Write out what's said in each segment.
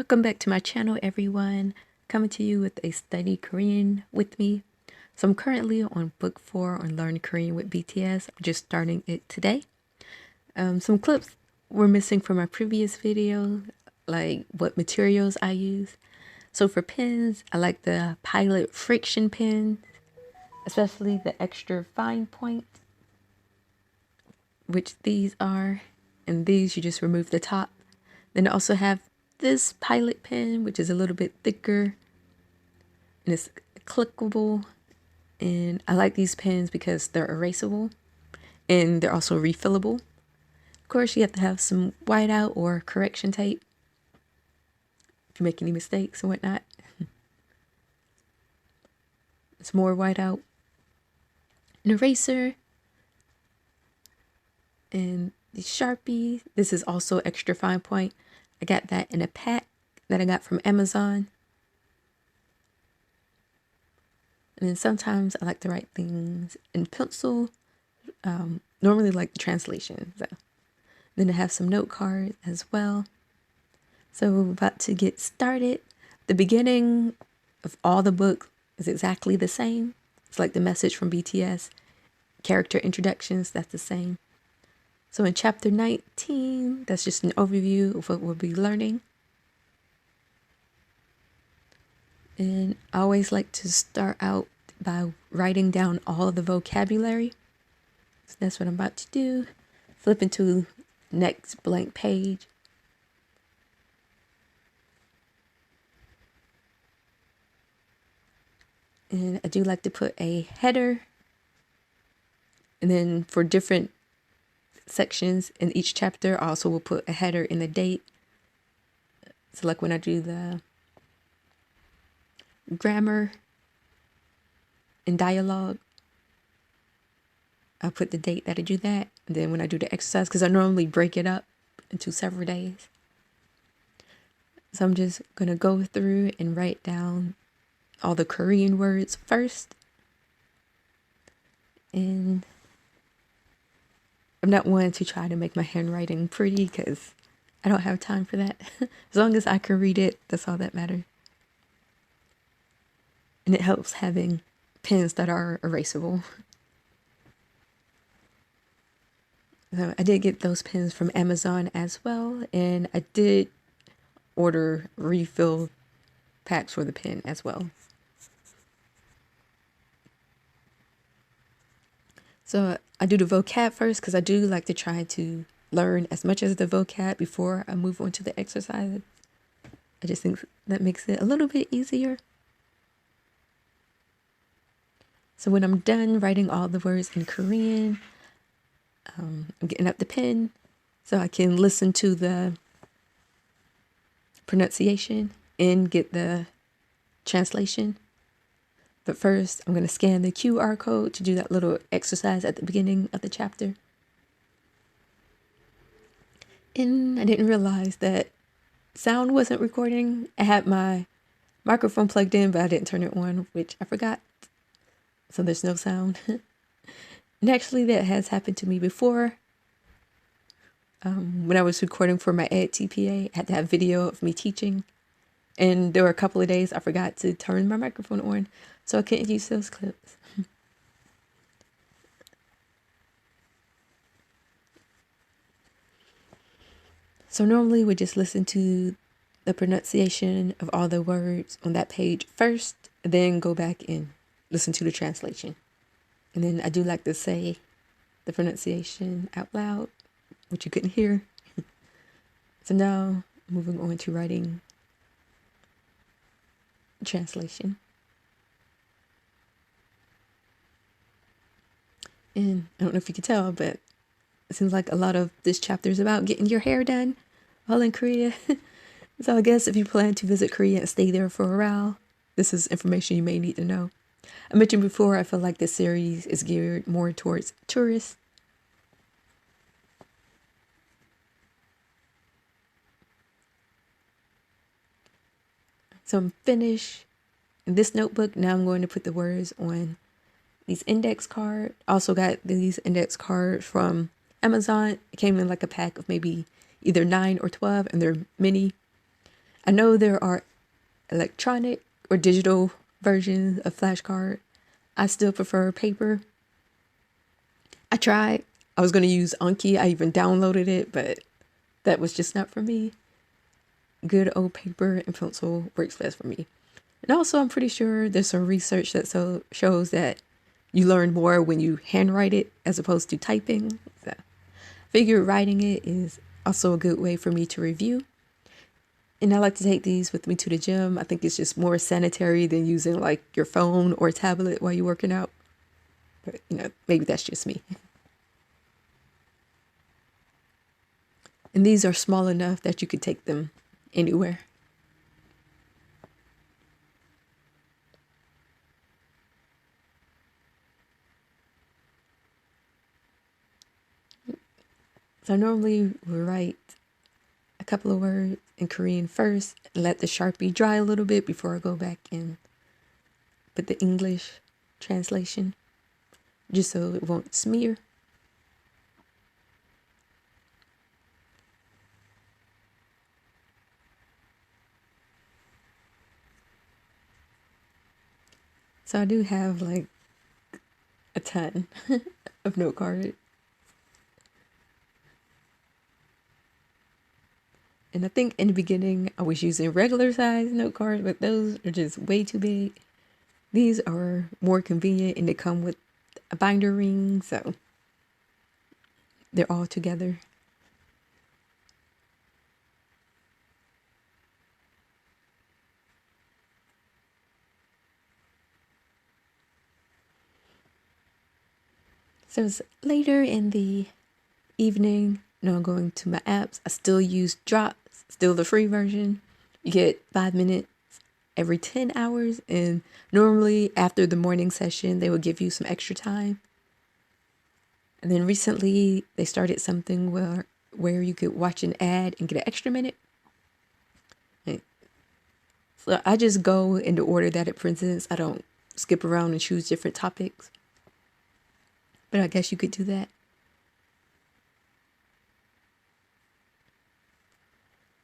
Welcome back to my channel, everyone. Coming to you with a study Korean with me. So I'm currently on book 4 on Learn Korean with BTS. I'm just starting it today. Some clips were missing from my previous video, like what materials I use. So for pens, I like the Pilot friction pens, especially the extra fine point, which these are. And these, you just remove the top. Then I also have this Pilot pen, which is a little bit thicker and it's clickable. And I like these pens because they're erasable and they're also refillable. Of course, you have to have some whiteout or correction tape if you make any mistakes and whatnot. It's more whiteout, an eraser, and the Sharpie. This is also extra fine point. I got that in a pack that I got from Amazon. And then sometimes I like to write things in pencil, normally like the translation. So then I have some note cards as well. So we're about to get started. The beginning of all the books is exactly the same. It's like the message from BTS. Character introductions, that's the same. So in chapter 19, that's just an overview of what we'll be learning. And I always like to start out by writing down all of the vocabulary. So that's what I'm about to do. Flip into next blank page. And I do like to put a header. And then for different sections in each chapter, I also will put a header in the date. So like when I do the grammar and dialogue, I'll put the date that I do that. And then when I do the exercise, because I normally break it up into several days. So I'm just going to go through and write down all the Korean words first. And I'm not one to try to make my handwriting pretty because I don't have time for that. As long as I can read it, that's all that matters. And it helps having pens that are erasable. So I did get those pens from Amazon as well. And I did order refill packs for the pen as well. So I do the vocab first because I do like to try to learn as much as the vocab before I move on to the exercises. I just think that makes it a little bit easier. So when I'm done writing all the words in Korean, I'm getting up the pen so I can listen to the pronunciation and get the translation. But first, I'm going to scan the QR code to do that little exercise at the beginning of the chapter. And I didn't realize that sound wasn't recording. I had my microphone plugged in, but I didn't turn it on, which I forgot. So there's no sound. And actually, that has happened to me before. When I was recording for my EdTPA, I had to have video of me teaching. And there were a couple of days I forgot to turn my microphone on, so I couldn't use those clips. So normally we just listen to the pronunciation of all the words on that page first, then go back and listen to the translation. And then I do like to say the pronunciation out loud, which you couldn't hear. So now moving on to writing translation. And I don't know if you can tell, but it seems like a lot of this chapter is about getting your hair done while in Korea. So I guess if you plan to visit Korea and stay there for a while, this is information you may need to know. I mentioned before, I feel like this series is geared more towards tourists. So I'm finished in this notebook. Now I'm going to put the words on these index cards. Also got these index cards from Amazon. It came in like a pack of maybe either 9 or 12, and they're mini. I know there are electronic or digital versions of flashcard. I still prefer paper. I tried. I was going to use Anki. I even downloaded it, but that was just not for me. Good old paper and pencil works best for me. And also, I'm pretty sure there's some research that shows that you learn more when you handwrite it as opposed to typing. So, figure writing it is also a good way for me to review. And I like to take these with me to the gym. I think it's just more sanitary than using like your phone or tablet while you're working out. But, maybe that's just me. And these are small enough that you could take them anywhere. So I normally will write a couple of words in Korean first and let the Sharpie dry a little bit before I go back and put the English translation, just so it won't smear. So I do have like a ton of note cards. And I think in the beginning I was using regular size note cards, but those are just way too big. These are more convenient and they come with a binder ring, so they're all together. So it's later in the evening. Now I'm going to my apps. I still use Drops, still the free version. You get 5 minutes every 10 hours. And normally after the morning session, they will give you some extra time. And then recently they started something where you could watch an ad and get an extra minute. So I just go in the order that it presents. I don't skip around and choose different topics. But I guess you could do that.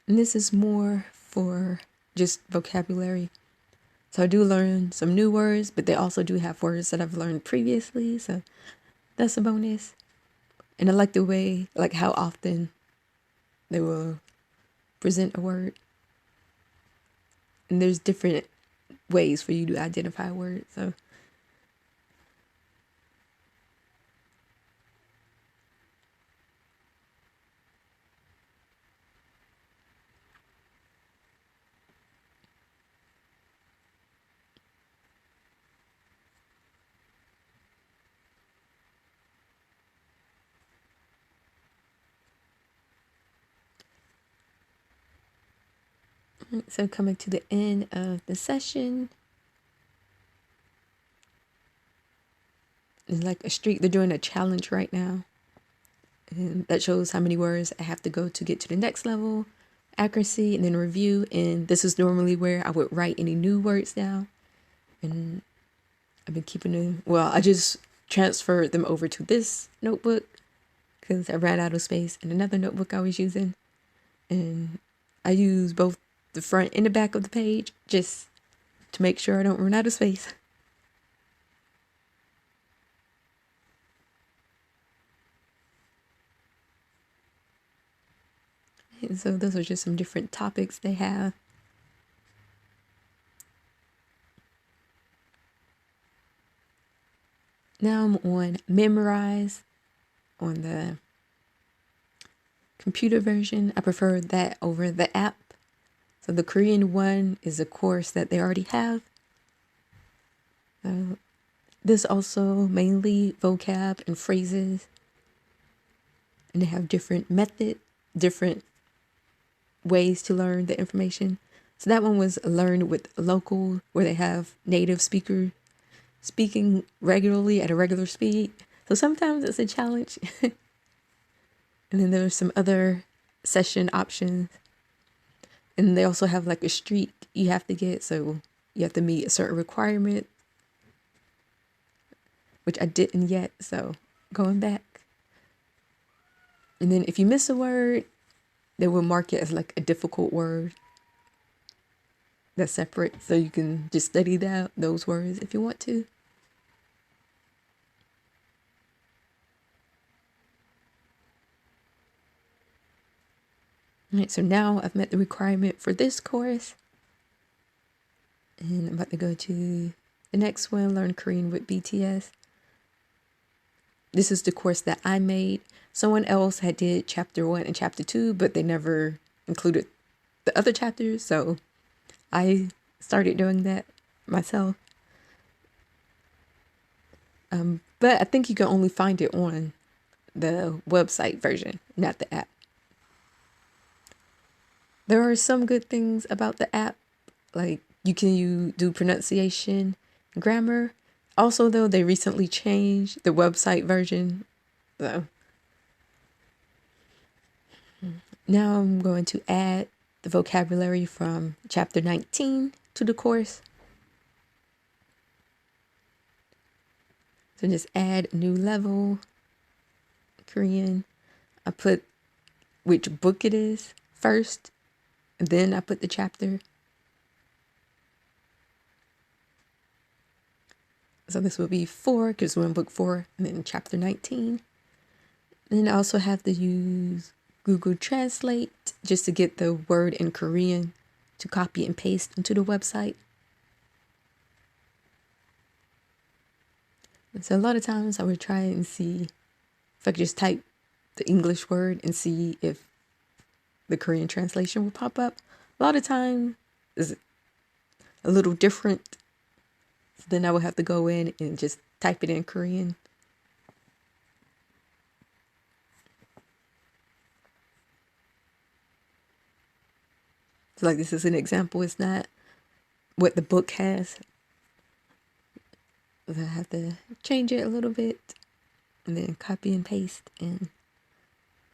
And this is more for just vocabulary. So I do learn some new words, but they also do have words that I've learned previously. So that's a bonus. And I like the way, like how often they will present a word. And there's different ways for you to identify words. So coming to the end of the session. It's like a streak. They're doing a challenge right now. And that shows how many words I have to go to get to the next level. Accuracy and then review. And this is normally where I would write any new words down. And I've been keeping them. Well, I just transferred them over to this notebook because I ran out of space in another notebook I was using. And I use both the front and the back of the page just to make sure I don't run out of space. And so those are just some different topics they have. Now I'm on Memorize on the computer version. I prefer that over the app. So the Korean one is a course that they already have. This also mainly vocab and phrases. And they have different methods, different ways to learn the information. So that one was learned with local, where they have native speakers speaking regularly at a regular speed. So sometimes it's a challenge. And then there's some other session options. And they also have like a streak you have to get. So you have to meet a certain requirement, which I didn't yet. So going back. And then if you miss a word, they will mark it as like a difficult word. that's separate, so you can just study those words if you want to. All right, so now I've met the requirement for this course, and I'm about to go to the next one, Learn Korean with BTS. This is the course that I made. Someone else had did chapter 1 and chapter 2, but they never included the other chapters, so I started doing that myself. But I think you can only find it on the website version, not the app. There are some good things about the app, like you can do pronunciation, grammar. Also, though, they recently changed the website version. So now I'm going to add the vocabulary from chapter 19 to the course. So just add new level, Korean. I put which book it is first, and then I put the chapter. So this will be 4, because we're in book 4, and then chapter 19. And then I also have to use Google Translate just to get the word in Korean to copy and paste into the website. And so a lot of times I would try and see if I could just type the English word and see if the Korean translation will pop up. A lot of times it's a little different. So then I would have to go in and just type it in Korean. So like this is an example. It's not what the book has. I have to change it a little bit and then copy and paste, and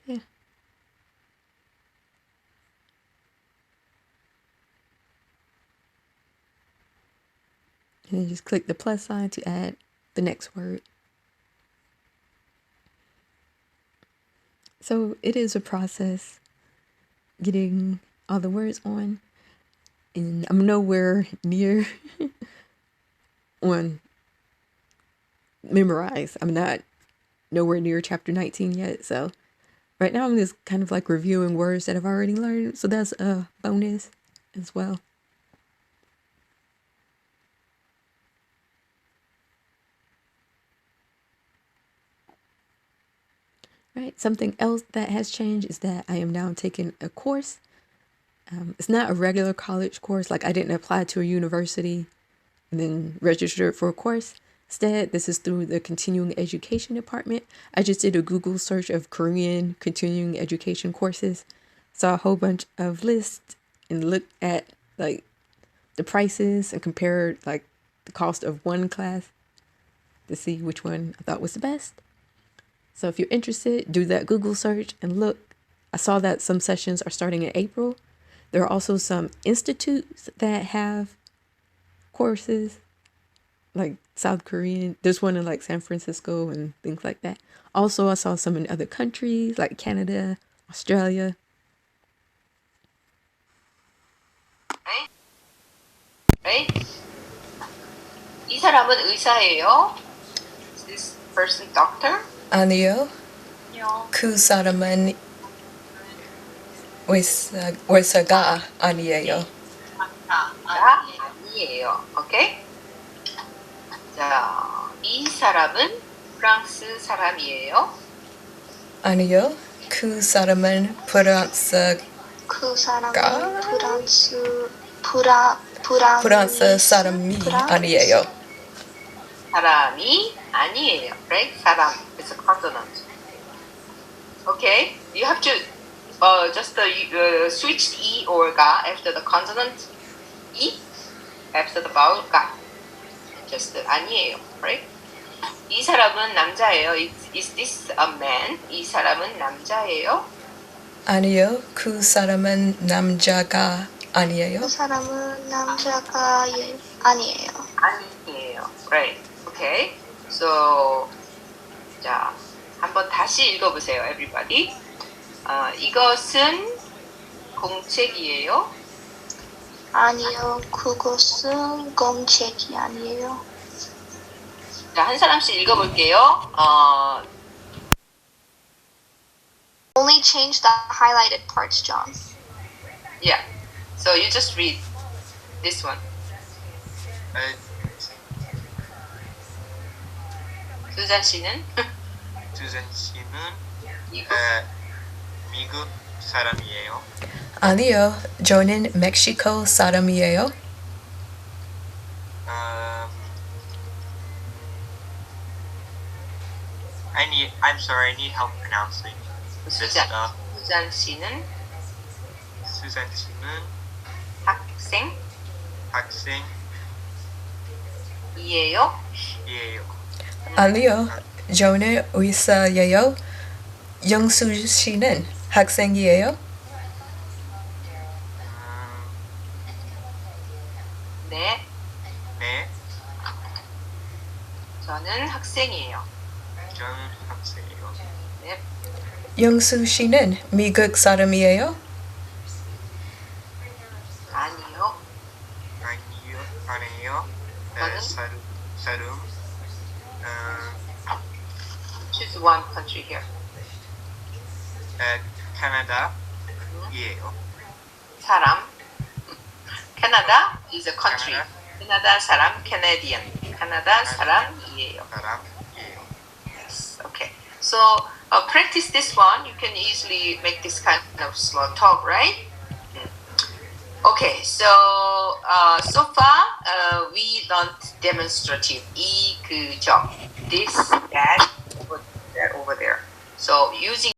yeah. And then just click the plus sign to add the next word. So it is a process getting all the words on, and I'm nowhere near on memorize. I'm not nowhere near chapter 19 yet, so right now I'm just kind of like reviewing words that I've already learned, so that's a bonus as well. Right, something else that has changed is that I am now taking a course. It's not a regular college course, like I didn't apply to a university and then register for a course. Instead, this is through the continuing education department. I just did a Google search of Korean continuing education courses, saw a whole bunch of lists, and looked at like the prices and compared like the cost of one class to see which one I thought was the best. So if you're interested, do that Google search and look. I saw that some sessions are starting in April. There are also some institutes that have courses, like South Korean. There's one in like San Francisco and things like that. Also, I saw some in other countries like Canada, Australia. Right? 이 사람은 의사예요. Is this person doctor? 아니요. 그 사람은 의사가 아니에요. 아니에요. 오케이? 자, 이 사람은 프랑스 사람이에요. 아니요. 그 사람은 프랑스 사람이 아니에요. 사람이 아니에요. Right? 사람. It's a consonant. Okay? You have to just switch the E or ga after the consonant E, after the vowel ga. Just 아니에요. Right? 이 사람은 남자예요. Is this a man? 이 사람은 남자예요? 아니요. 그 사람은 남자가 아니에요. 그 사람은 남자가 아니에요. 아니에요. Right. Okay. So, 자, 한번 다시 읽어보세요, everybody. 이것은 공책이에요. 아니요, 그것은 공책이 아니에요. 자, 한 사람씩 읽어볼게요. Only change the highlighted parts, John. Yeah. So you just read this one. 수잔 씨는 수잔 씨는 미국 미국 사람이에요. 아니요, 저는 멕시코 사람이에요. I'm sorry, I need help pronouncing this 수잔. stuff. 수잔 씨는 수잔 씨는 학생이에요. 학생이에요. 아니요, 저는 의사예요. 영수 씨는 학생이에요. 네, 네, 저는 학생이에요. 저는 학생이에요. 네, 영수 씨는 미국 사람이에요. 아니요. 아니요. 저는? 사람, Choose one country here. 캐나다이에요. 사람. 캐나다 is a country. 캐나다. 캐나다 사람, Canadian. 캐나다 사람이에요. 사람이에요. Yes. Okay. So practice this one. You can easily make this kind of small talk, right? Okay. So so far we learned demonstrative. 이, 그, 저. This, that, over there. So using